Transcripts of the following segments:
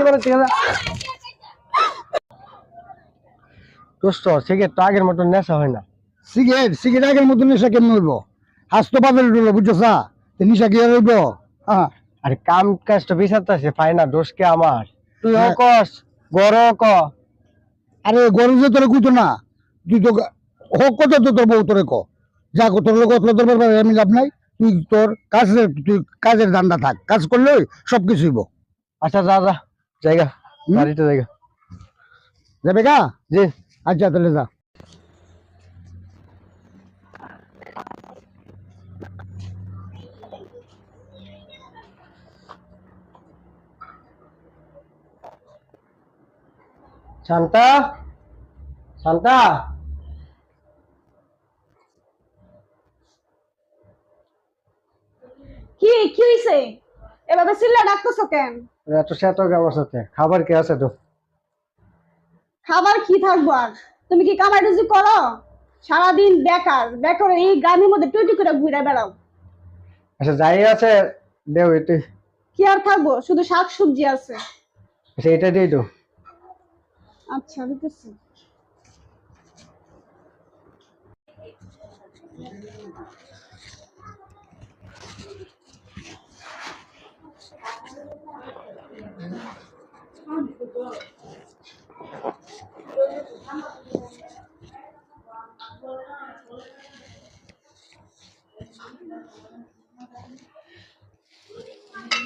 করে ঠিক আছে দোস্ত সিগারেট তো আগের মতো নেশা হয় না। সিগারেট আগের মতো নেশা কেমন হইব? হাসতো বাজারে ঢুলো বুঝছো নেশা কি হইব? হ্যাঁ আরে কাম কাজ তো বিচারতেছে পাই না, দোষ কে আমার? তুই হ্যাঁ। কস গড় ক। আরে গরম যে তোরে কইতো না, তুই তো হোক কথা তো তোর বউ তোরে ক যা কো তোর লোক তোর ব্যাপারে আমি লাভ নাই। তুই কাজের ধান্দা থাক, কাজ করলে সবকিছু হইব। আচ্ছা যা যা জায়গা বাড়িতে জায়গা যাবে গা? জি। আচ্ছা তাহলে যা। শান্তা, শান্তা, কি কি হইছে? এভাবে চিল্লা ডাকতেছো কেন? এত সে তো আমার সাথে খাবার কে আছে তো? খাবার কি থাকবো আর? তুমি কি কামাই রুজি করো? সারাদিন বেকার বেকার এই গ্রামের মধ্যে টুইটুই করে ঘুরে বেড়াও। আচ্ছা যাই আছে দেও এটি। কি আর থাকবো, শুধু শাক সবজি আছে। আচ্ছা এটা দিয়ে তো। আচ্ছা দিতেছি।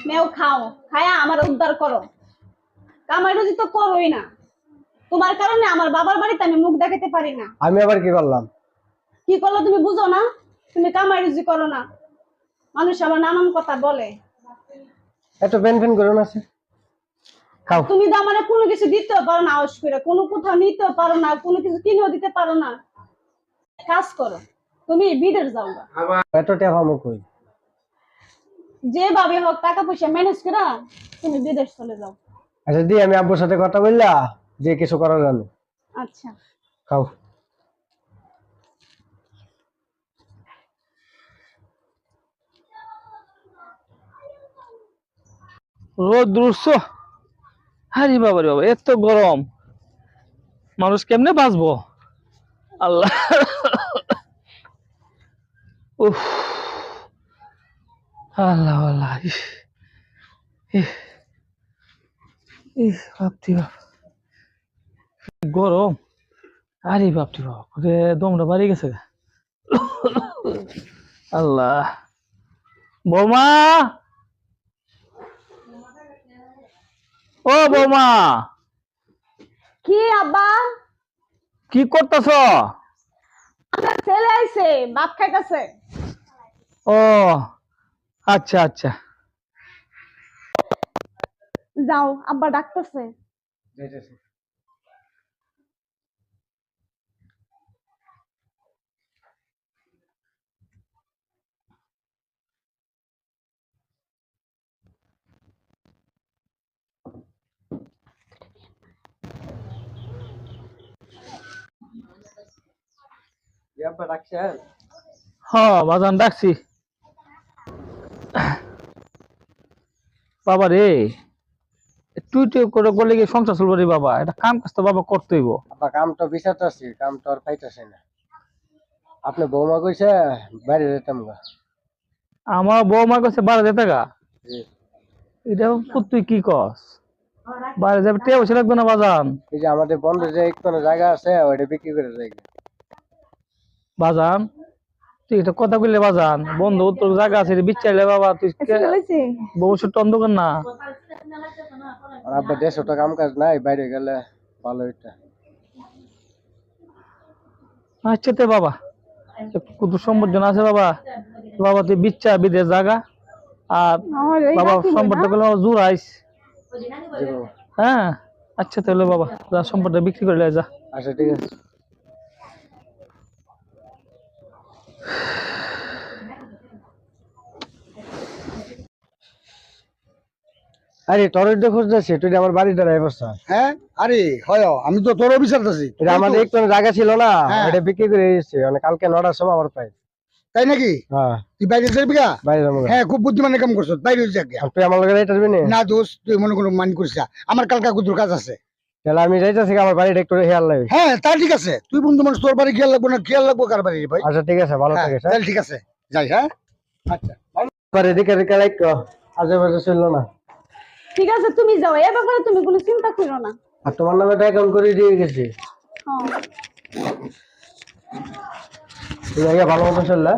নেও খাও, খায়া আমার উদ্ধার করো। কামাই রুজি তো করোই না, তোমার কারণে আমার বাবার বাড়িতে আমি মুখ দেখাতে পারি না। আমি আবার কি করলাম? কি করলো তুমি বুঝো না? তুমি কামাই রুজি করো না, মানুষ আবার নানান কথা বলে। এত ফ্যান ফ্যান করে না আছে খাও। তুমি তো আমার কোনো কিছু দিতেও পারো না, আওয়াজ করে কোনো কোথাও নিতেও পারো না, কোনো কিছু কিনেও দিতে পারো না। কাজ করো, তুমি বিদেশ যাও গা। এত টাকা আমি কই? যেভাবে হোক টাকা পয়সা ম্যানেজ করে তুমি বিদেশ চলে যাও। আচ্ছা দি আমি আব্বুর সাথে কথা বললা যে কিছু করার জানো। আচ্ছা খাও। রোদ্র উঠছো? আরে বাবা রে বাবা, এত গরম, মানুষ কেমনে বাঁচবো? আল্লাহ, উফ, আল্লাহ আল্লাহ, বাপটি বাপ, গরম। আরে বাপটি বাপ, দমটা বাড়ি গেছে। আল্লাহ, বৌমা, ও বৌমা, কি আব্বা? কি করতেছ? আমার ছেলে আইছে, ভাত খাইতেছে। ও আচ্ছা আচ্ছা, যাও, আব্বা ডাকতেছে। আব্বা রাখছেন? হ্যাঁ বাজান ডাকছি। বাবা রে, তুই তুই করে বলে কি সংসার চলবো রে বাবা? এটা কাম কাজ তো বাবা করতে হইব। আব্বা কাম তো বিচারতেছি, কাম তো আর পাইতেছি না। আপনি বৌমা কইছে বাইরে যেতাম গা। আমার বৌমা কাছে 12 টাকা, জি। এটা তুই কি কস? বাইরে যাবে টেয়া বসে লাগবে না বাজান? এই যে আমাদের বন্ধ যে একটু জায়গা আছে ওইটা বিক্রি করে যাই। বাজান তুই এটা কথা বললে বাজান, বন্ধু তোর জায়গা আছে বিচাইলে বাবা, তুই ভবিষ্যৎ অন্ধকার না। আর আব্বা দেশে তো কাম কাজ নাই, বাইরে গেলে ভালো এটা। আচ্ছা তে বাবা, কত সম্পর্জন আছে বাবা, বাবা তুই বিচ্ছা বিদেশ জায়গা, আর বাবা সম্পদটা পেলে জোর আইস। জি বাবা। হ্যাঁ আচ্ছা তাহলে বাবা যা, সম্পদটা বিক্রি করে যা। আচ্ছা ঠিক আছে। আরে তোর এটা খুঁজতেছি, তুই আমার বাড়িটা নাই বসা। হ্যাঁ আরে হয় আমি তো তোর অফিসার আছি। এটা আমাদের একটু জায়গা ছিল না, হ্যাঁ। এটা বিক্রি করে এসেছে, মানে কালকে 9টার সময় আমার পাই। তাই নাকি? হ্যাঁ তুই বাইরে যাবি গা? বাইরে যাবো হ্যাঁ, খুব বুদ্ধিমানের কাম করছো, বাইরে যাবি। আর তুই আমার লগে যাইতে পারবি না? না দোস্ত, তুই মনে করো মান করিস না। আমার কালকা কুতুর কাজ আছে। তাহলে আমি যাইতেছি, আমার বাড়িটা একটু খেয়াল লাগবে। হ্যাঁ, তা ঠিক আছে। তুই বন্ধু মানুষ, তোর বাড়ি খেয়াল লাগবো না, খেয়াল লাগবো কার বাড়ি ভাই? আচ্ছা ঠিক আছে, ভালো হ্যাঁ, থাকিস। তাহলে ঠিক আছে, যাই। হ্যাঁ, আচ্ছা। বাড়ি দিকে দিকে রাখো, আশেপাশে ছিল না। ঠিক আছে, তুমি যাও, এ ব্যাপারে তুমি কোনো চিন্তা করো না। আর তোমার নামে অ্যাকাউন্ট করে দিয়ে গেছি, হ্যাঁ। তুই আগে ভালো মতো চললে।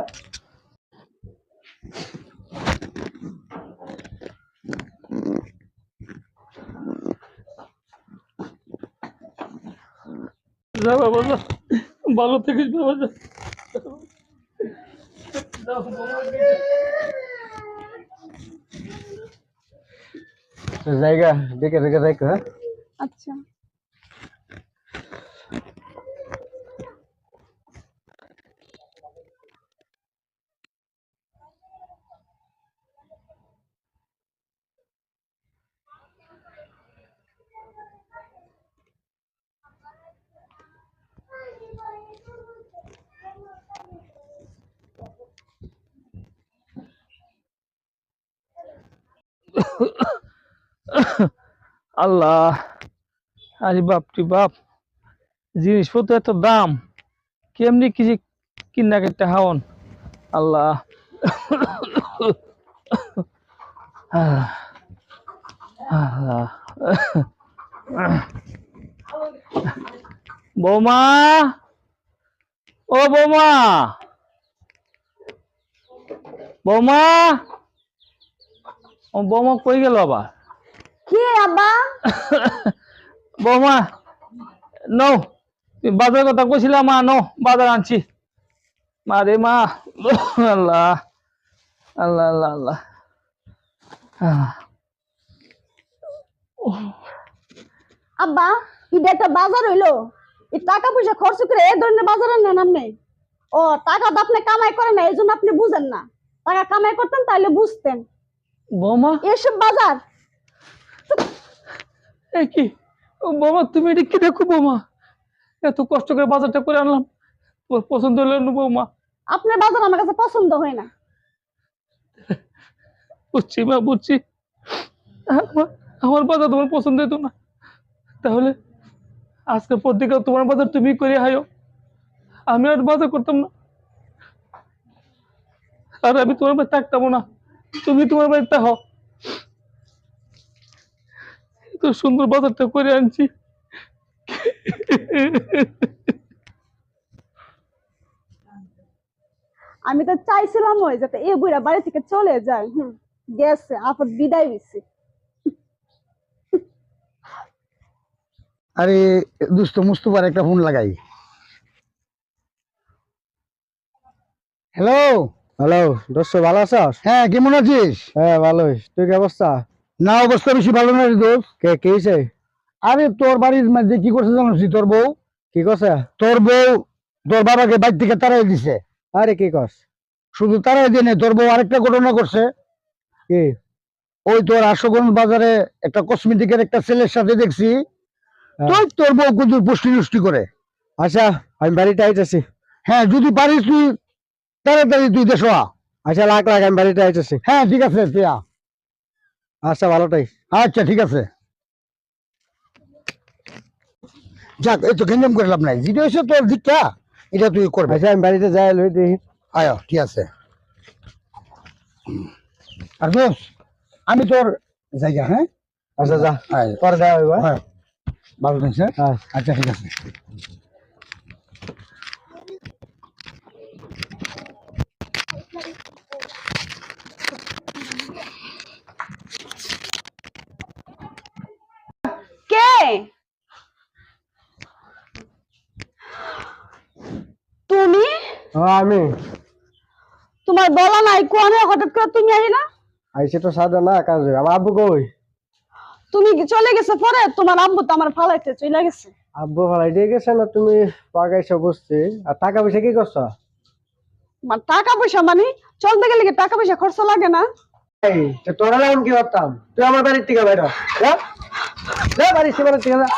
যা বাবা যা, ভালো থাকিস বাবা যা। জায়গা দেখে দেখে রাখো। হ্যাঁ আচ্ছা। আল্লাহ, আরে বাপ রে বাপ, জিনিসপত্র এত দাম, কেমনি কি যে কিনা কেটে হাওন। আল্লাহ, আল্লাহ। বৌমা, ও বৌমা, বৌমা, ও বৌমা কই গেল আবার? কি আব্বা? বৌমা নো, বাজার কথা কইছিলাম, মা নো বাজার আনছি। মা রে মা, আল্লাহ আল্লাহ আল্লাহ আল্লাহ। আব্বা, এটা একটা বাজার হইলো? এই টাকা পয়সা খরচ করে এই ধরনের বাজারে নেন আপনি? ও, টাকা তো আপনি কামাই করেন না, এই জন্য আপনি বুঝেন না। টাকা কামাই করতেন তাহলে বুঝতেন। বৌমা এসব বাজার এ কি? ও বৌমা, তুমি এটা কি দেখো বৌমা? এত কষ্ট করে বাজারটা করে আনলাম, তোমার পছন্দ হলো না বৌমা? আপনার বাজার আমার কাছে পছন্দ হয় না। বুঝছি মা, বুঝছি। আমার বাজার তোমার পছন্দ হতো না, তাহলে আজকের পর থেকে তোমার বাজার তুমি করে হাইও, আমি আর বাজার করতাম না। আর আমি তোমার বাড়ি থাকতাম না, তুমি তোমার বাড়িতে হও। এত সুন্দর বাজারটা করে আনছি। আমি তো চাইছিলাম ওই যাতে এই বুড়া বাড়ি থেকে চলে যায়। গেছে, আপদ বিদায় হয়েছে। আরে দোস্ত, মুস্তফার একটা ফোন লাগাই। হ্যালো। হ্যালো দোস্ত, ভালো আছিস? হ্যাঁ, কেমন আছিস? হ্যাঁ ভালোই, তুই কি অবস্থা? না, অবস্থা বেশি ভালো না রে দোস্ত। কে হয়েছে? আরে তোর বাড়ির মধ্যে কি করছে জানিস? তোর বউ কি করছে? তোর বউ তোর বাবাকে বাড়ি থেকে তাড়াই দিছে। আরে কি কস? শুধু তাড়াই দিয়ে নেই, তোর বউ আরেকটা ঘটনা করছে। কি? ওই তোর আশুগঞ্জ বাজারে একটা কসমেটিকের একটা ছেলের সাথে দেখছি তোর বউ কুদুর পুষ্টি নষ্টি করে। আচ্ছা, আমি বাড়িতে আইতেছি। হ্যাঁ, যদি পারিস তুই তাড়াতাড়ি তুই দেশ আ। আচ্ছা, লাখ লাখ, আমি বাড়িতে আইতেছি। হ্যাঁ ঠিক আছে, তুই আ। আচ্ছা, ভালোটাই। আচ্ছা ঠিক আছে। যাক, এই তো গেঞ্জাম করে লাভ নাই, যেটা হয়েছে তোর দিকটা এটা তুই করবি। আচ্ছা, আমি বাড়িতে যাই লই দেখি। আয়, ঠিক আছে। আর দোষ, আমি তোর জায়গা। হ্যাঁ আচ্ছা যা, আয়। পরে দেওয়া হইব। হ্যাঁ, ভালো থাকিস। হ্যাঁ, হ্যাঁ। আচ্ছা ঠিক আছে। কে তুমি? আমি তোমার বলা নাই কোনে হঠাৎ করে তুমি আইলা? আইসে তো সাদা না কাজ। আমার আব্বু কই? তুমি কি চলে গেছে পরে? তোমার আম্মু তো আমার ফালাইতে চলে গেছে। আব্বু ভালাই দিয়ে গেছে না, তুমি পাগাইছো বুঝছি। আর টাকা পয়সা কি করছো? টাকা পয়সা মানে চলতে গেলে কি টাকা পয়সা খরচ লাগে না? এই তো তোরা লাগাম কি করতাম? তুই আমার বাড়ির থেকে বাইর হ। যা বাড়ির সীমানার থেকে যা।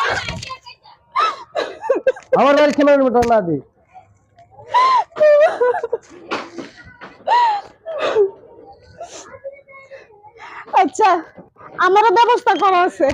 আমার বাড়ির সীমানার মতো না দি। আচ্ছা আমারও ব্যবস্থা করা আছে।